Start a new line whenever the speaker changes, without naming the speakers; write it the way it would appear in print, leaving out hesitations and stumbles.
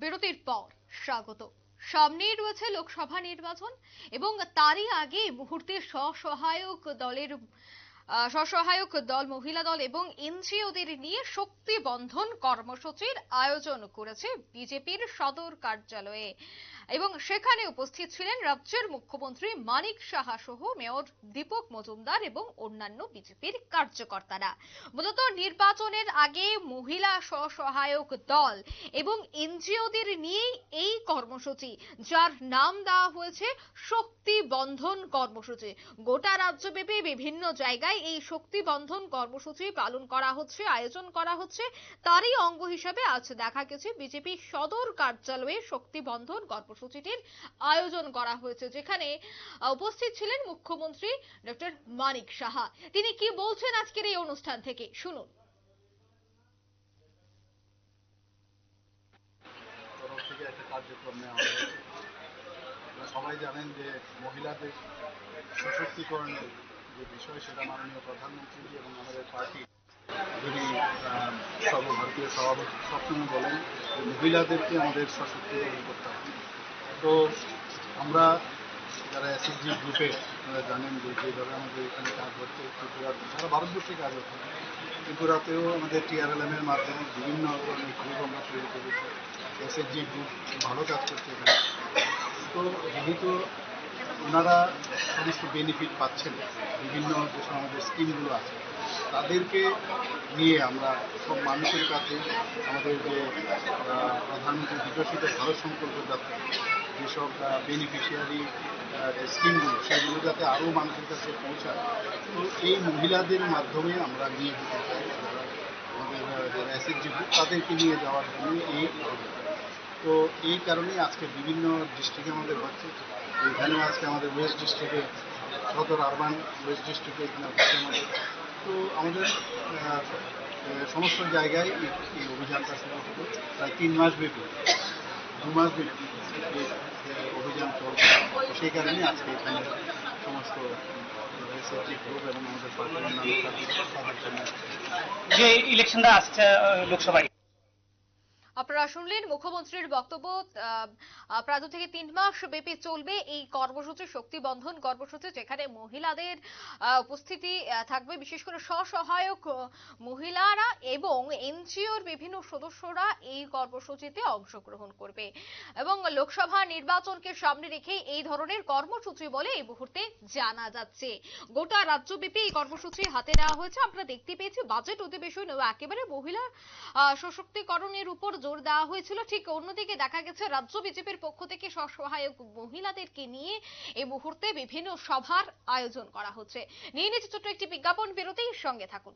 বিরতির পর স্বাগত। সামনেই রয়েছে লোকসভা নির্বাচন এবং তারই আগে মুহূর্তে স্বসহায়ক দল, মহিলা দল এবং এনজিওদের নিয়ে শক্তি বন্ধন কর্মসূচির আয়োজন করেছে বিজেপির সদর কার্যালয়ে এবং সেখানে উপস্থিত ছিলেন রাজ্যের মুখ্যমন্ত্রী মানিক সাহা সহ মেয়র দীপক মজুমদার এবং অন্যান্য বিজেপির কার্যকর্তারা। মূলত নির্বাচনের আগে মহিলা স্বসহায়ক দল এবং এনজিওদের নিয়েই এই কর্মসূচি, যার নাম দেওয়া হয়েছে শক্তি বন্ধন কর্মসূচি। গোটা রাজ্যব্যাপী বিভিন্ন জায়গায় এই শক্তি বন্ধন কর্মসূচি পালন করা হচ্ছে, আয়োজন করা হচ্ছে। তারই অঙ্গ হিসেবে আজ দেখা গেছে বিজেপি সদর কার্যালয়ে শক্তি বন্ধন কর্মসূচিটির আয়োজন করা হয়েছে, যেখানে উপস্থিত ছিলেন মুখ্যমন্ত্রী ডক্টর মানিক সাহা। তিনি কি বলছেন আজকের এই অনুষ্ঠান থেকে শুনুন।
সবাই জানেন যে মহিলাদের সশক্তিকরণের যে বিষয়, সেটা মাননীয় প্রধানমন্ত্রী এবং আমাদের পার্টি যিনি সর্বভারতীয় সভাপতি সবসময় বলেন যে মহিলাদেরকে আমাদের সশক্তিকরণ করতে হবে। তো আমরা যারা এসএসজি গ্রুপে আপনারা জানেন যে যেভাবে আমাদের এখানে কাজ হচ্ছে, ত্রিপুরাতে সারা ভারতবর্ষে কাজ হচ্ছে, ত্রিপুরাতেও আমাদের টিআরএলএমের মাধ্যমে বিভিন্ন ধরনের গ্রুপ আমরা তৈরি করেছি। এসএসজি গ্রুপ ভালো কাজ করছে এখানে। তো যেহেতু ওনারা সমস্ত বেনিফিট পাচ্ছেন, বিভিন্ন যে আমাদের স্কিমগুলো আছে, তাদেরকে নিয়ে আমরা সব মানুষের কাছে আমাদের যে প্রধানমন্ত্রী বিকশিত ভারত সংকল্প যাত্রা, যেসব বেনিফিশিয়ারি স্কিমগুলো, সেগুলো যাতে আরও মানুষের কাছে পৌঁছায়, তো এই মহিলাদের মাধ্যমে আমরা নিয়ে যেতে চাই। আমাদের যারা এসএসজি গ্রুপ, তাদেরকে নিয়ে যাওয়ার জন্য এই আয়োজন। তো এই কারণেই আজকে বিভিন্ন ডিস্ট্রিক্টে আমাদের হচ্ছে। এখানেও আজকে আমাদের ওয়েস্ট ডিস্ট্রিক্টে, সদর আরবান ওয়েস্ট ডিস্ট্রিক্টে এখানে হচ্ছে আমাদের। তো আমাদের সমস্ত জায়গায় এই অভিযানটা শুরু হবে। প্রায় 3 মাস ব্যাপী, 2 মাস ব্যাপী এই অভিযান চলছে। সেই কারণেই আজকে এখানে সমস্ত এসএসজি গ্রুপ এবং আমাদের পার্টির অন্যান্য কার্যকর্তাদের
যে ইলেকশনটা আসছে লোকসভায়,
আপনারা শুনলেন মুখ্যমন্ত্রীর বক্তব্য। প্রায় 2 থেকে 3 মাস ব্যাপী চলবে এই কর্মসূচি, শক্তি বন্ধন কর্মসূচি, যেখানে মহিলাদের উপস্থিতি থাকবে, বিশেষ করে স্বসহায়ক মহিলারা এবং এনজিওর বিভিন্ন সদস্যরা এই কর্মসূচিতে অংশগ্রহণ করবে এবং লোকসভা নির্বাচনকে সামনে রেখে এই ধরনের কর্মসূচি বলে এই মুহূর্তে জানা যাচ্ছে। গোটা রাজ্যব্যাপী এই কর্মসূচি হাতে নেওয়া হয়েছে। আমরা দেখতে পেয়েছি বাজেট অধিবেশন একেবারে মহিলা সশক্তিকরণের উপর জোর দেওয়া হয়েছিল। ঠিক অন্যদিকে দেখা গেছে রাজ্য বিজেপির পক্ষ থেকে স্বসহায়ক মহিলাদেরকে নিয়ে এই মুহূর্তে বিভিন্ন সভার আয়োজন করা হচ্ছে। নিয়ে নিচ্ছে ছোট্ট একটি বিজ্ঞাপন বিরতির সঙ্গে থাকুন।